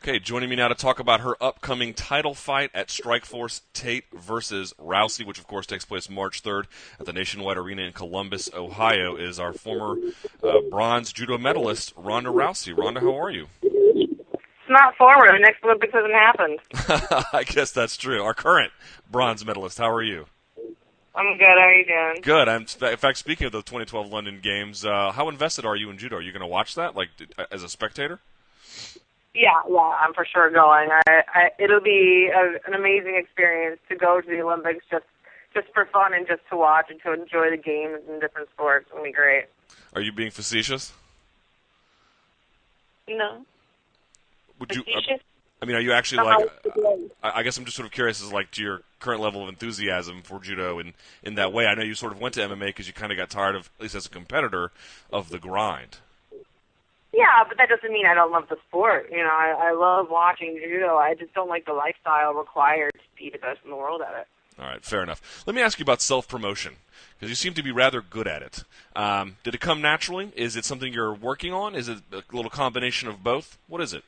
Okay, joining me now to talk about her upcoming title fight at Strikeforce, Tate versus Rousey, which of course takes place March 3rd at the Nationwide Arena in Columbus, Ohio, is our former bronze judo medalist, Ronda Rousey. Ronda, how are you? It's not former. The next Olympics hasn't happened. I guess that's true. Our current bronze medalist, how are you? I'm good. How are you doing? Good. In fact, speaking of the 2012 London Games, how invested are you in judo? Are you going to watch that, like, as a spectator? Yeah, I'm for sure going. It'll be an amazing experience to go to the Olympics just for fun and just to watch and to enjoy the games and different sports. It'll be great. Are you being facetious? No. Would you? Facetious? I mean, are you actually like? I guess I'm just sort of curious as like to your current level of enthusiasm for judo in that way. I know you sort of went to MMA because you kind of got tired of, at least as a competitor, of the grind. Yeah, but that doesn't mean I don't love the sport. You know, I love watching judo. I just don't like the lifestyle required to be the best in the world at it. All right, fair enough. Let me ask you about self-promotion, because you seem to be rather good at it. Did it come naturally? Is it something you're working on? Is it a little combination of both? What is it?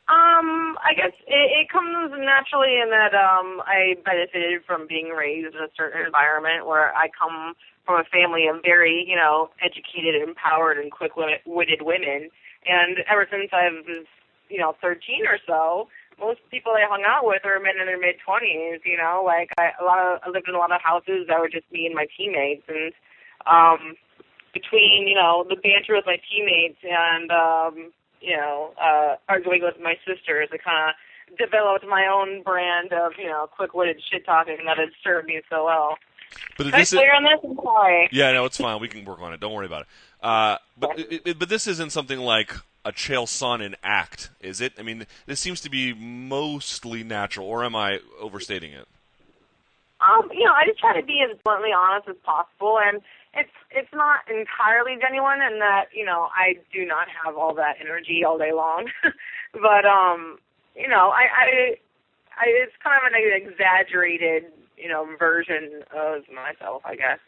I guess it comes naturally in that I benefited from being raised in a certain environment where I come from a family of very, educated, empowered, and quick-witted women. And ever since I was, 13 or so, most people I hung out with are men in their mid-20s, I lived in a lot of houses that were just me and my teammates. And between, the banter with my teammates and, arguing with my sisters, I kind of developed my own brand of, quick-witted shit-talking that has served me so well. But Can I clear on this? I'm sorry. Yeah, no, it's fine. We can work on it. Don't worry about it. But this isn't something like a Chael Sonnen act, is it? I mean, this seems to be mostly natural, or am I overstating it? I just try to be as bluntly honest as possible, and it's not entirely genuine in that, I do not have all that energy all day long. But, it's kind of an exaggerated, version of myself, I guess.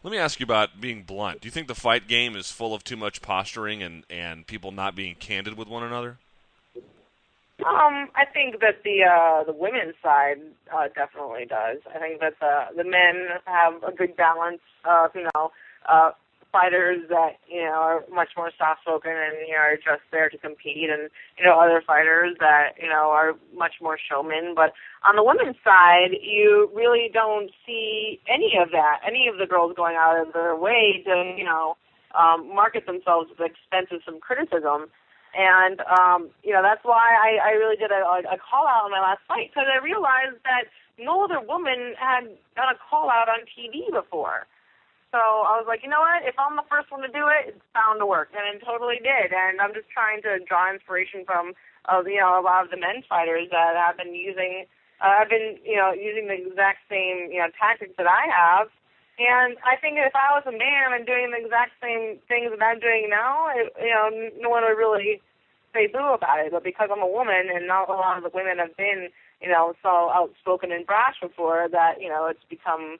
Let me ask you about being blunt. Do you think the fight game is full of too much posturing and people not being candid with one another? I think that the women's side definitely does. I think that the men have a good balance of, fighters that, are much more soft-spoken and, are just there to compete, and, other fighters that, are much more showmen. But on the women's side, you really don't see any of that, any of the girls going out of their way to, market themselves at the expense of some criticism. And, that's why I really did a call-out on my last fight, because I realized that no other woman had done a call-out on TV before. So I was like, you know what? If I'm the first one to do it, it's bound to work, and it totally did. And I'm just trying to draw inspiration from, a lot of the men's fighters that have been using, using the exact same, tactics that I have. And I think if I was a man and doing the exact same things that I'm doing now, no one would really say boo about it. But because I'm a woman, and not a lot of the women have been, so outspoken and brash before, that it's become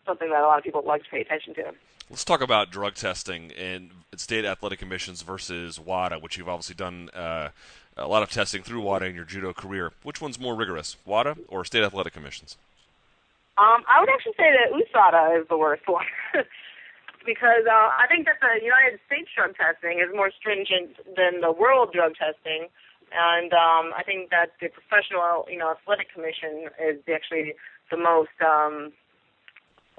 something that a lot of people like to pay attention to. Let's talk about drug testing and state athletic commissions versus WADA, which you've obviously done a lot of testing through WADA in your judo career. Which one's more rigorous, WADA or state athletic commissions? I would actually say that USADA is the worst one. Because I think that the United States drug testing is more stringent than the world drug testing. And I think that the professional, athletic commission is actually the most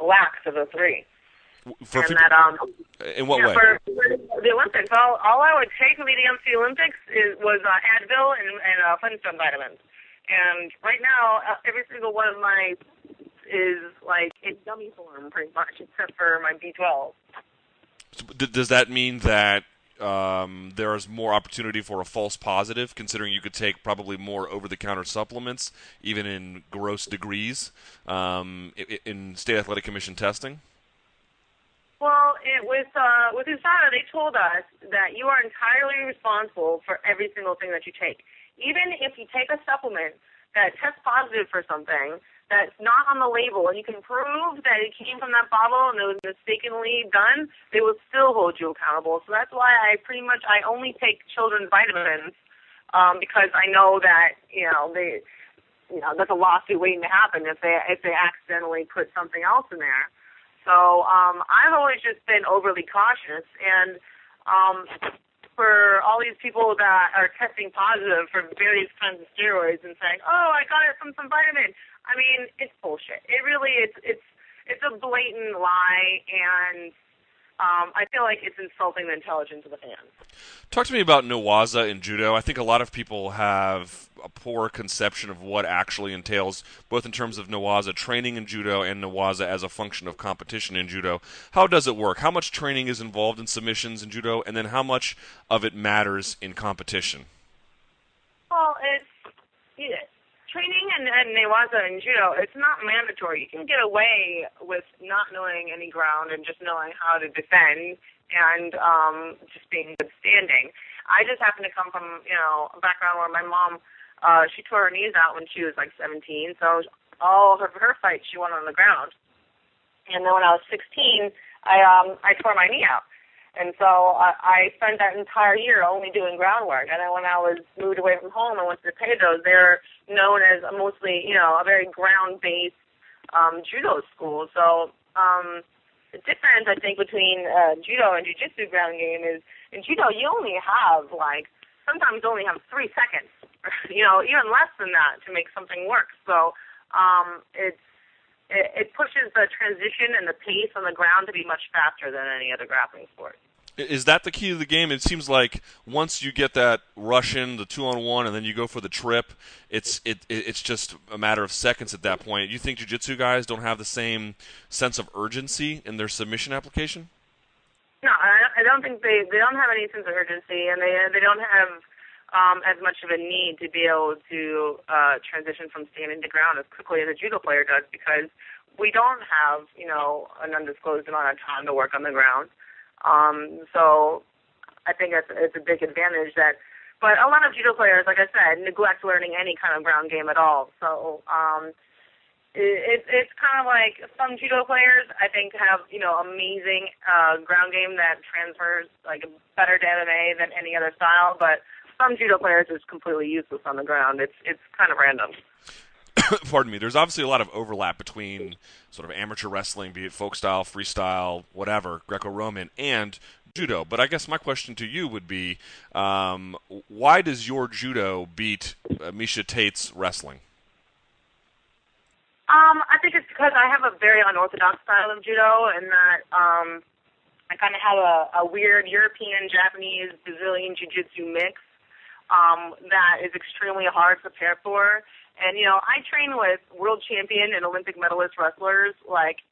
lax of the three. In what way? For the Olympics, all I would take leading up to the Olympics was Advil and Flintstone vitamins. And right now, every single one of my is like in dummy form, pretty much, except for my B12. So does that mean that there is more opportunity for a false positive, considering you could take probably more over-the-counter supplements, even in gross degrees, in state athletic commission testing? Well, with USADA, they told us that you are entirely responsible for every single thing that you take. Even if you take a supplement that test positive for something that's not on the label, and you can prove that it came from that bottle and it was mistakenly done, they will still hold you accountable. So that's why I only take children's vitamins, because I know that that's a lawsuit waiting to happen if they accidentally put something else in there. So I've always just been overly cautious, and for all these people that are testing positive for various kinds of steroids and saying, "Oh, I got it from some vitamin," I mean, it's bullshit. It really it's a blatant lie, and I feel like it's insulting the intelligence of the fans. Talk to me about Newaza in judo. I think a lot of people have a poor conception of what actually entails, both in terms of Newaza training in judo and Newaza as a function of competition in judo. How does it work? How much training is involved in submissions in judo, and then how much of it matters in competition? Well, training and Newaza in judo, it's not mandatory. You can get away with not knowing any ground and just knowing how to defend and just being good standing. I just happen to come from, a background where my mom, she tore her knees out when she was like 17, so all of her fights she won on the ground. And then when I was 16, I tore my knee out. And so I spent that entire year only doing groundwork. And then when I was moved away from home and went to the Peidos, they're known as mostly, a very ground-based judo school. So the difference, I think, between judo and jiu-jitsu ground game is in judo you only have, sometimes only have 3 seconds, even less than that to make something work. So it pushes the transition and the pace on the ground to be much faster than any other grappling sport. Is that the key to the game? It seems like once you get that rush in, the 2-on-1, and then you go for the trip, it's just a matter of seconds at that point. Do you think jiu-jitsu guys don't have the same sense of urgency in their submission application? No, I don't think they don't have any sense of urgency, and they don't have as much of a need to be able to transition from standing to ground as quickly as a judo player does, because we don't have, an undisclosed amount of time to work on the ground. So I think it's a big advantage but a lot of judo players, like I said, neglect learning any kind of ground game at all. So it's kind of like some judo players, I think, have, amazing ground game that transfers better to MMA than any other style, but some judo players is completely useless on the ground. It's kind of random. Pardon me. There's obviously a lot of overlap between sort of amateur wrestling, be it folk style, freestyle, whatever, Greco-Roman, and judo. But I guess my question to you would be, why does your judo beat Miesha Tate's wrestling? I think it's because I have a very unorthodox style of judo, and that I kind of have a weird European, Japanese, Brazilian jiu-jitsu mix that is extremely hard to prepare for. And, I train with world champion and Olympic medalist wrestlers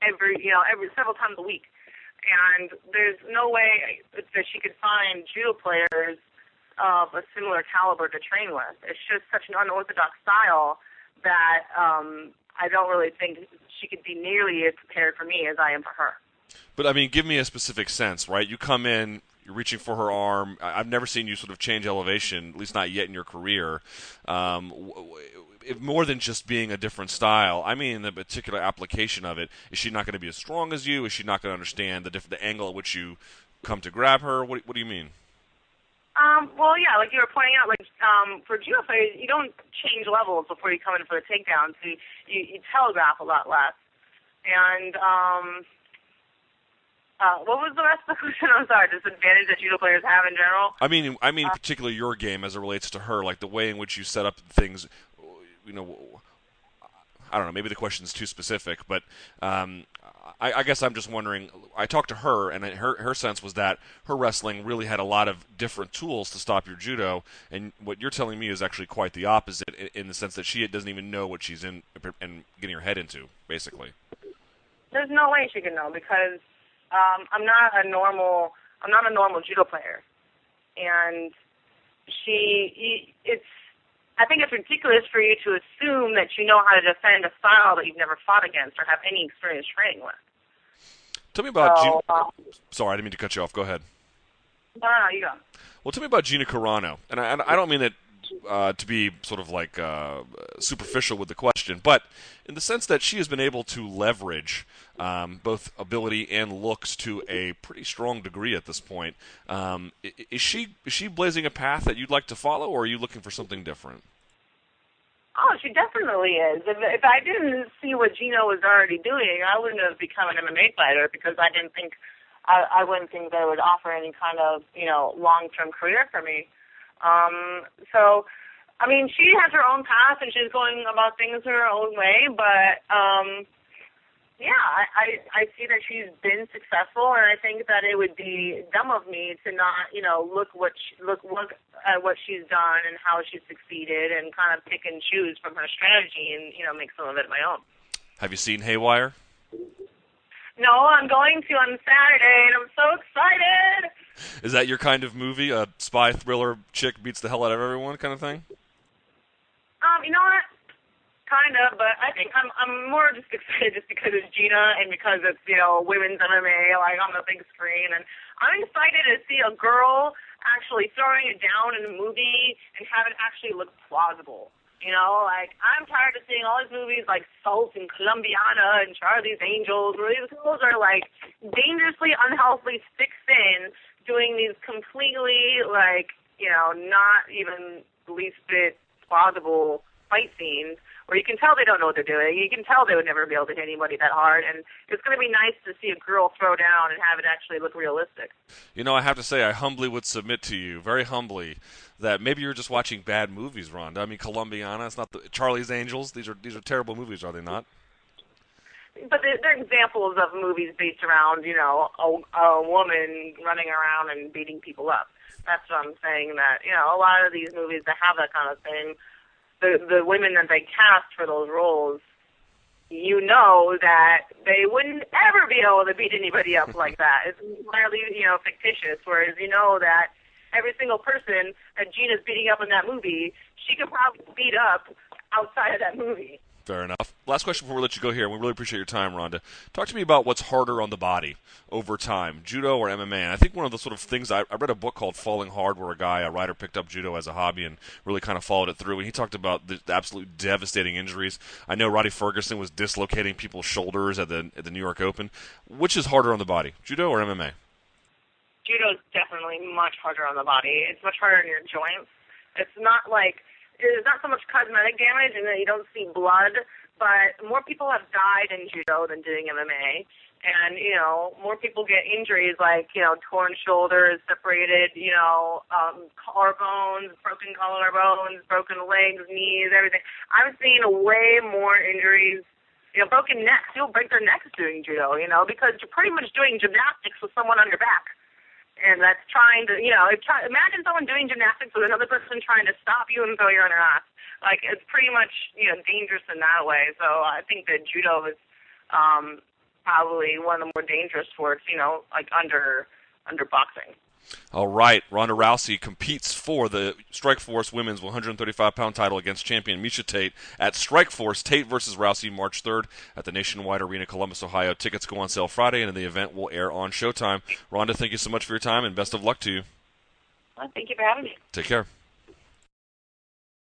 every several times a week. And there's no way that she could find judo players of a similar caliber to train with. It's just such an unorthodox style that I don't really think she could be nearly as prepared for me as I am for her. But, I mean, give me a specific sense, right? You come in, you're reaching for her arm. I've never seen you sort of change elevation, at least not yet in your career. More than just being a different style, I mean the particular application of it. Is she not going to be as strong as you? Is she not going to understand the angle at which you come to grab her? What do you mean? Well, yeah, like you were pointing out, for judo players, you don't change levels before you come in for the takedown, so you telegraph a lot less. And what was the rest of the question? I'm sorry. Disadvantage that judo players have in general? I mean, particularly your game as it relates to her, like the way in which you set up things. I don't know. Maybe the question is too specific, but I guess I'm just wondering. I talked to her, and her sense was that her wrestling really had a lot of different tools to stop your judo, and what you're telling me is actually quite the opposite, in the sense that she doesn't even know what she's in and getting her head into, basically. There's no way she can know, because I'm not a normal judo player, and I think it's ridiculous for you to assume that you know how to defend a style that you've never fought against or have any experience training with. Tell me about Sorry, I didn't mean to cut you off. Go ahead. No, you go. Well, tell me about Gina Carano. And I don't mean that to be sort of like superficial with the question, but in the sense that she has been able to leverage both ability and looks to a pretty strong degree at this point. Is she blazing a path that you'd like to follow, or are you looking for something different? Oh, she definitely is. If I didn't see what Gina was already doing, I wouldn't have become an MMA fighter because I wouldn't think that it would offer any kind of, long-term career for me. So, I mean, she has her own path and she's going about things her own way, but, yeah, I see that she's been successful, and I think that it would be dumb of me to not, look at what she's done and how she's succeeded and kind of pick and choose from her strategy and, make some of it my own. Have you seen Haywire? No, I'm going to on Saturday, and I'm so excited. Is that your kind of movie? A spy thriller chick beats the hell out of everyone kind of thing? You know what? Kind of, but I think I'm more just excited just because it's Gina and because it's, women's MMA, like, on the big screen. And I'm excited to see a girl actually throwing it down in a movie and have it actually look plausible. I'm tired of seeing all these movies like Salt and Colombiana and Charlie's Angels, where these girls are, like, dangerously, unhealthily thick thin, doing these completely, like, not even the least bit plausible fight scenes where you can tell they don't know what they're doing. You can tell they would never be able to hit anybody that hard, and it's going to be nice to see a girl throw down and have it actually look realistic. I have to say, I humbly would submit to you, very humbly, that maybe you're just watching bad movies, Rhonda. I mean, Colombiana, it's not Charlie's Angels. These are terrible movies, are they not? But they're examples of movies based around, a woman running around and beating people up. That's what I'm saying, that, a lot of these movies that have that kind of thing, the women that they cast for those roles, that they wouldn't ever be able to beat anybody up like that. It's entirely, fictitious, whereas that every single person that Gina's beating up in that movie, she could probably beat up outside of that movie. Fair enough. Last question before we let you go here, and we really appreciate your time, Rhonda. Talk to me about what's harder on the body over time, judo or MMA. And I think one of the sort of things, I read a book called Falling Hard where a writer picked up judo as a hobby and really kind of followed it through. And he talked about the absolute devastating injuries. I know Roddy Ferguson was dislocating people's shoulders at the New York Open. Which is harder on the body, judo or MMA? Judo is definitely much harder on the body. It's much harder in your joints. It's not so much cosmetic damage and that you don't see blood, but more people have died in judo than doing MMA. And, more people get injuries like, torn shoulders, separated, collarbones, broken collarbones, broken legs, knees, everything. I'm seeing way more injuries, broken necks. People break their necks doing judo, because you're pretty much doing gymnastics with someone on your back. And that's trying to, imagine someone doing gymnastics with another person trying to stop you and throw you on your ass. Like, it's pretty much, dangerous in that way. So I think that judo is probably one of the more dangerous sports, under boxing. All right, Ronda Rousey competes for the Strikeforce Women's 135-pound title against champion Miesha Tate at Strikeforce. Tate versus Rousey, March 3rd at the Nationwide Arena, Columbus, Ohio. Tickets go on sale Friday, and the event will air on Showtime. Rhonda, thank you so much for your time, and best of luck to you. Well, thank you for having me. Take care.